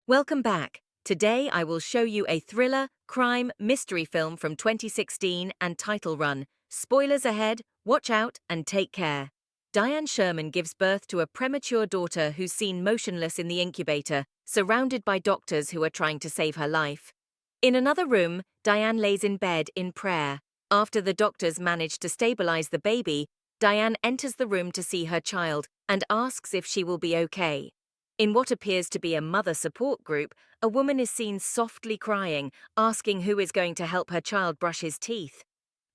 Welcome back. Today I will show you a thriller, crime, mystery film from 2016 and title run. Spoilers ahead, watch out and take care. Diane Sherman gives birth to a premature daughter who's seen motionless in the incubator, surrounded by doctors who are trying to save her life. In another room, Diane lays in bed in prayer. After the doctors manage to stabilize the baby, Diane enters the room to see her child and asks if she will be okay. In what appears to be a mother support group, a woman is seen softly crying, asking who is going to help her child brush his teeth.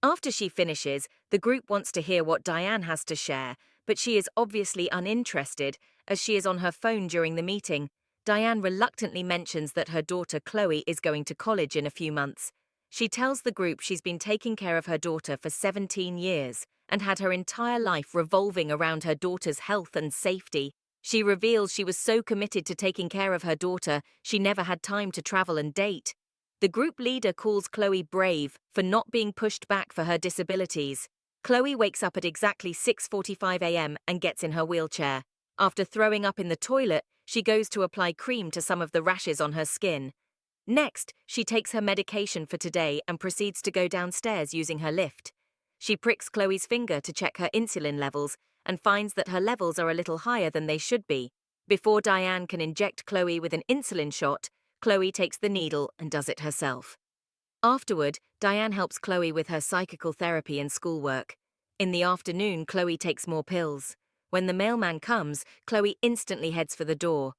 After she finishes, the group wants to hear what Diane has to share, but she is obviously uninterested, as she is on her phone during the meeting. Diane reluctantly mentions that her daughter Chloe is going to college in a few months. She tells the group she's been taking care of her daughter for 17 years and had her entire life revolving around her daughter's health and safety. She reveals she was so committed to taking care of her daughter, she never had time to travel and date. The group leader calls Chloe brave for not being pushed back for her disabilities. Chloe wakes up at exactly 6:45 a.m. and gets in her wheelchair. After throwing up in the toilet, she goes to apply cream to some of the rashes on her skin. Next, she takes her medication for today and proceeds to go downstairs using her lift. She pricks Chloe's finger to check her insulin levels and finds that her levels are a little higher than they should be. Before Diane can inject Chloe with an insulin shot, Chloe takes the needle and does it herself. Afterward, Diane helps Chloe with her psychical therapy and schoolwork. In the afternoon, Chloe takes more pills. When the mailman comes, Chloe instantly heads for the door.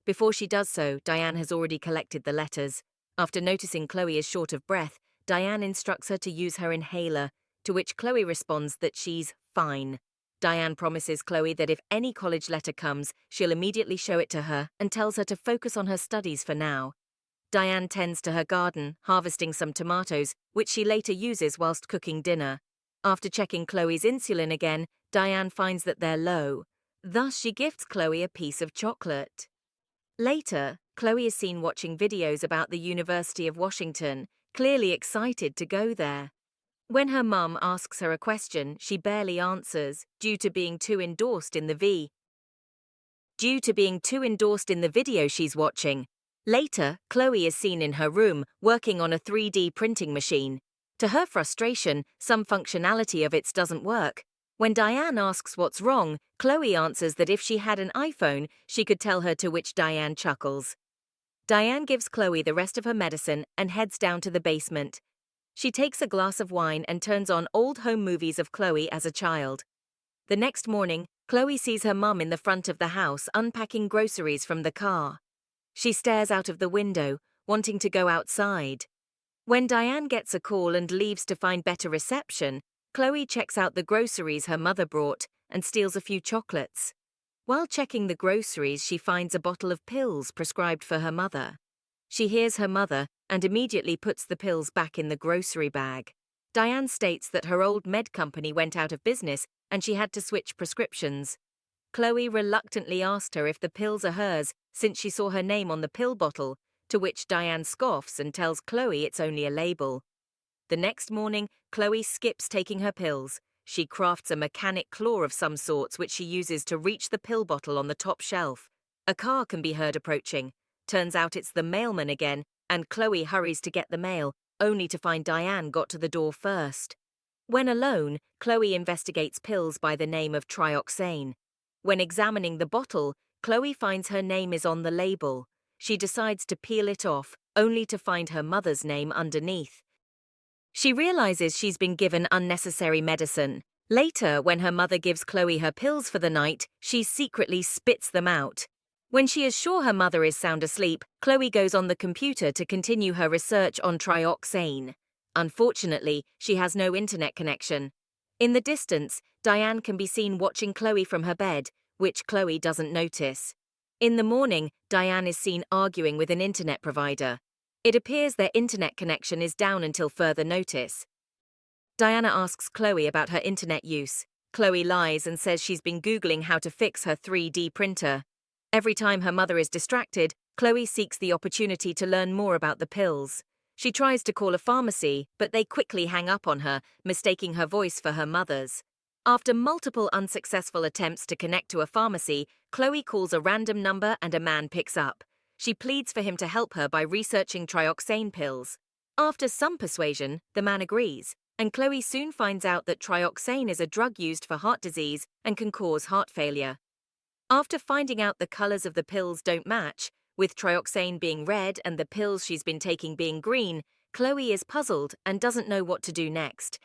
Before she does so, Diane has already collected the letters. After noticing Chloe is short of breath, Diane instructs her to use her inhaler, to which Chloe responds that she's fine. Diane promises Chloe that if any college letter comes, she'll immediately show it to her and tells her to focus on her studies for now. Diane tends to her garden, harvesting some tomatoes, which she later uses whilst cooking dinner. After checking Chloe's insulin again, Diane finds that they're low. Thus, she gifts Chloe a piece of chocolate. Later, Chloe is seen watching videos about the University of Washington, clearly excited to go there. When her mum asks her a question, she barely answers, due to being too endorsed in the video she's watching. Later, Chloe is seen in her room, working on a 3D printing machine. To her frustration, some functionality of it doesn't work. When Diane asks what's wrong, Chloe answers that if she had an iPhone, she could tell her, to which Diane chuckles. Diane gives Chloe the rest of her medicine and heads down to the basement. She takes a glass of wine and turns on old home movies of Chloe as a child. The next morning, Chloe sees her mum in the front of the house unpacking groceries from the car. She stares out of the window, wanting to go outside. When Diane gets a call and leaves to find better reception, Chloe checks out the groceries her mother brought and steals a few chocolates. While checking the groceries, she finds a bottle of pills prescribed for her mother. She hears her mother and immediately puts the pills back in the grocery bag. Diane states that her old med company went out of business and she had to switch prescriptions. Chloe reluctantly asked her if the pills are hers since she saw her name on the pill bottle, to which Diane scoffs and tells Chloe it's only a label. The next morning, Chloe skips taking her pills. She crafts a mechanic claw of some sorts which she uses to reach the pill bottle on the top shelf. A car can be heard approaching. Turns out it's the mailman again, and Chloe hurries to get the mail, only to find Diane got to the door first. When alone, Chloe investigates pills by the name of trioxane. When examining the bottle, Chloe finds her name is on the label. She decides to peel it off, only to find her mother's name underneath. She realizes she's been given unnecessary medicine. Later, when her mother gives Chloe her pills for the night, she secretly spits them out. When she is sure her mother is sound asleep, Chloe goes on the computer to continue her research on trioxane. Unfortunately, she has no internet connection. In the distance, Diane can be seen watching Chloe from her bed, which Chloe doesn't notice. In the morning, Diane is seen arguing with an internet provider. It appears their internet connection is down until further notice. Diana asks Chloe about her internet use. Chloe lies and says she's been Googling how to fix her 3D printer. Every time her mother is distracted, Chloe seeks the opportunity to learn more about the pills. She tries to call a pharmacy, but they quickly hang up on her, mistaking her voice for her mother's. After multiple unsuccessful attempts to connect to a pharmacy, Chloe calls a random number and a man picks up. She pleads for him to help her by researching trioxane pills. After some persuasion, the man agrees, and Chloe soon finds out that trioxane is a drug used for heart disease and can cause heart failure. After finding out the colors of the pills don't match, with trioxane being red and the pills she's been taking being green, Chloe is puzzled and doesn't know what to do next.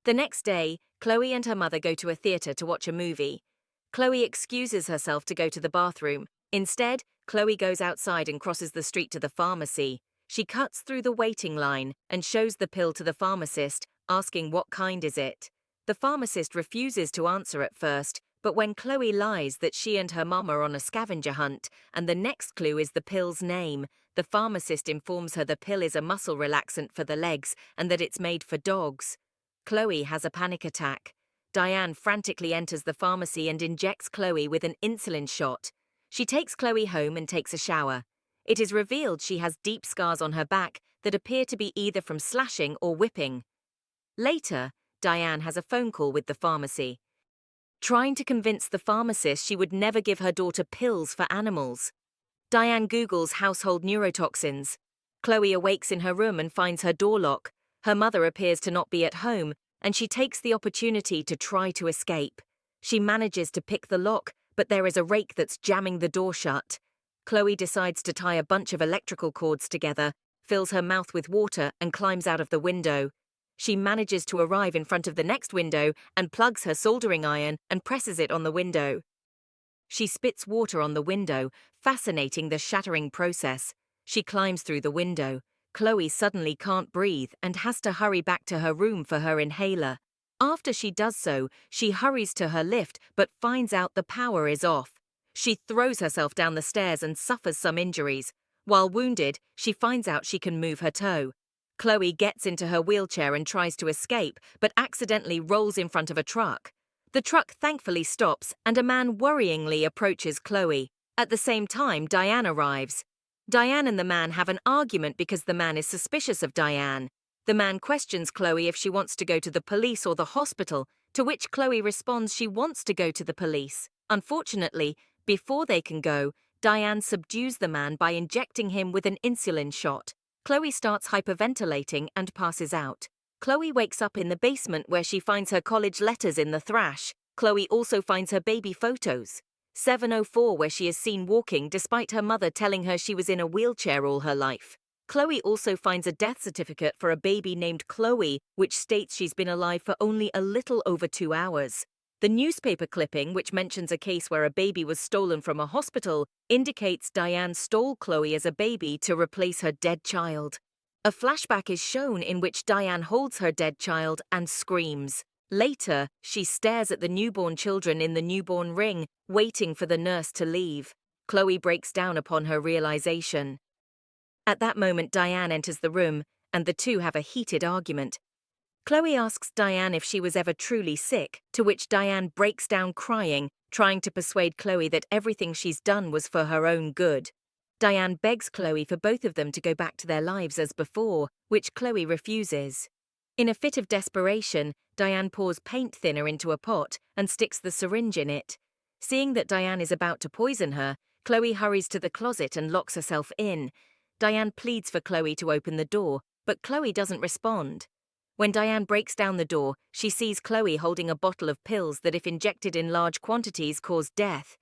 The next day, Chloe and her mother go to a theater to watch a movie. Chloe excuses herself to go to the bathroom. Instead, Chloe goes outside and crosses the street to the pharmacy. She cuts through the waiting line and shows the pill to the pharmacist, asking what kind is it. The pharmacist refuses to answer at first, but when Chloe lies that she and her mum are on a scavenger hunt, and the next clue is the pill's name, the pharmacist informs her the pill is a muscle relaxant for the legs and that it's made for dogs. Chloe has a panic attack. Diane frantically enters the pharmacy and injects Chloe with an insulin shot. She takes Chloe home and takes a shower. It is revealed she has deep scars on her back that appear to be either from slashing or whipping. Later, Diane has a phone call with the pharmacy, trying to convince the pharmacist she would never give her daughter pills for animals. Diane Googles household neurotoxins. Chloe awakes in her room and finds her door lock. Her mother appears to not be at home, and she takes the opportunity to try to escape. She manages to pick the lock, but there is a rake that's jamming the door shut. Chloe decides to tie a bunch of electrical cords together, fills her mouth with water, and climbs out of the window. She manages to arrive in front of the next window and plugs her soldering iron and presses it on the window. She spits water on the window, fascinating the shattering process. She climbs through the window. Chloe suddenly can't breathe and has to hurry back to her room for her inhaler. After she does so, she hurries to her lift but finds out the power is off. She throws herself down the stairs and suffers some injuries. While wounded, she finds out she can move her toe. Chloe gets into her wheelchair and tries to escape, but accidentally rolls in front of a truck. The truck thankfully stops, and a man worryingly approaches Chloe. At the same time, Diane arrives. Diane and the man have an argument because the man is suspicious of Diane. The man questions Chloe if she wants to go to the police or the hospital, to which Chloe responds she wants to go to the police. Unfortunately, before they can go, Diane subdues the man by injecting him with an insulin shot. Chloe starts hyperventilating and passes out. Chloe wakes up in the basement where she finds her college letters in the trash. Chloe also finds her baby photos. 7:04 where she is seen walking despite her mother telling her she was in a wheelchair all her life. Chloe also finds a death certificate for a baby named Chloe, which states she's been alive for only a little over 2 hours. The newspaper clipping, which mentions a case where a baby was stolen from a hospital, indicates Diane stole Chloe as a baby to replace her dead child. A flashback is shown in which Diane holds her dead child and screams. Later, she stares at the newborn children in the newborn ring, waiting for the nurse to leave. Chloe breaks down upon her realization. At that moment, Diane enters the room, and the two have a heated argument. Chloe asks Diane if she was ever truly sick, to which Diane breaks down crying, trying to persuade Chloe that everything she's done was for her own good. Diane begs Chloe for both of them to go back to their lives as before, which Chloe refuses. In a fit of desperation, Diane pours paint thinner into a pot and sticks the syringe in it. Seeing that Diane is about to poison her, Chloe hurries to the closet and locks herself in. Diane pleads for Chloe to open the door, but Chloe doesn't respond. When Diane breaks down the door, she sees Chloe holding a bottle of pills that if injected in large quantities cause death.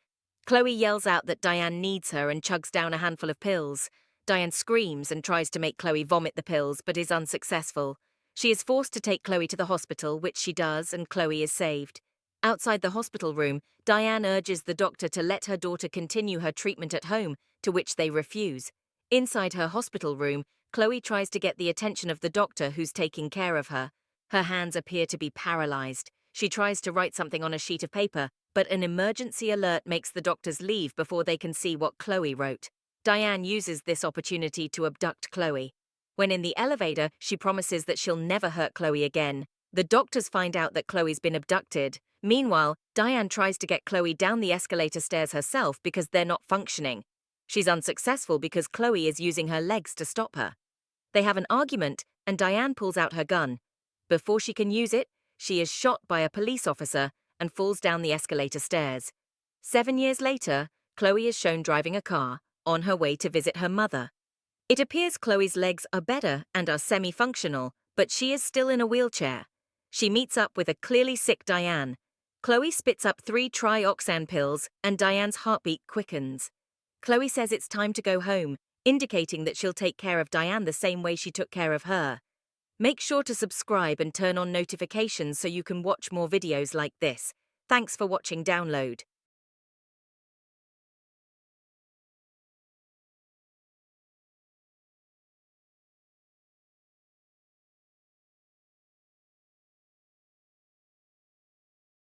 Chloe yells out that Diane needs her and chugs down a handful of pills. Diane screams and tries to make Chloe vomit the pills but is unsuccessful. She is forced to take Chloe to the hospital, which she does, and Chloe is saved. Outside the hospital room, Diane urges the doctor to let her daughter continue her treatment at home, to which they refuse. Inside her hospital room, Chloe tries to get the attention of the doctor who's taking care of her. Her hands appear to be paralyzed. She tries to write something on a sheet of paper, but an emergency alert makes the doctors leave before they can see what Chloe wrote. Diane uses this opportunity to abduct Chloe. When in the elevator, she promises that she'll never hurt Chloe again. The doctors find out that Chloe's been abducted. Meanwhile, Diane tries to get Chloe down the escalator stairs herself because they're not functioning. She's unsuccessful because Chloe is using her legs to stop her. They have an argument, and Diane pulls out her gun. Before she can use it, she is shot by a police officer and falls down the escalator stairs. 7 years later, Chloe is shown driving a car. on her way to visit her mother. It appears Chloe's legs are better and are semi-functional, but she is still in a wheelchair. She meets up with a clearly sick Diane. Chloe spits up 3 trioxan pills and Diane's heartbeat quickens. Chloe says it's time to go home, indicating that she'll take care of Diane the same way she took care of her. Make sure to subscribe and turn on notifications so you can watch more videos like this. Thanks for watching Download.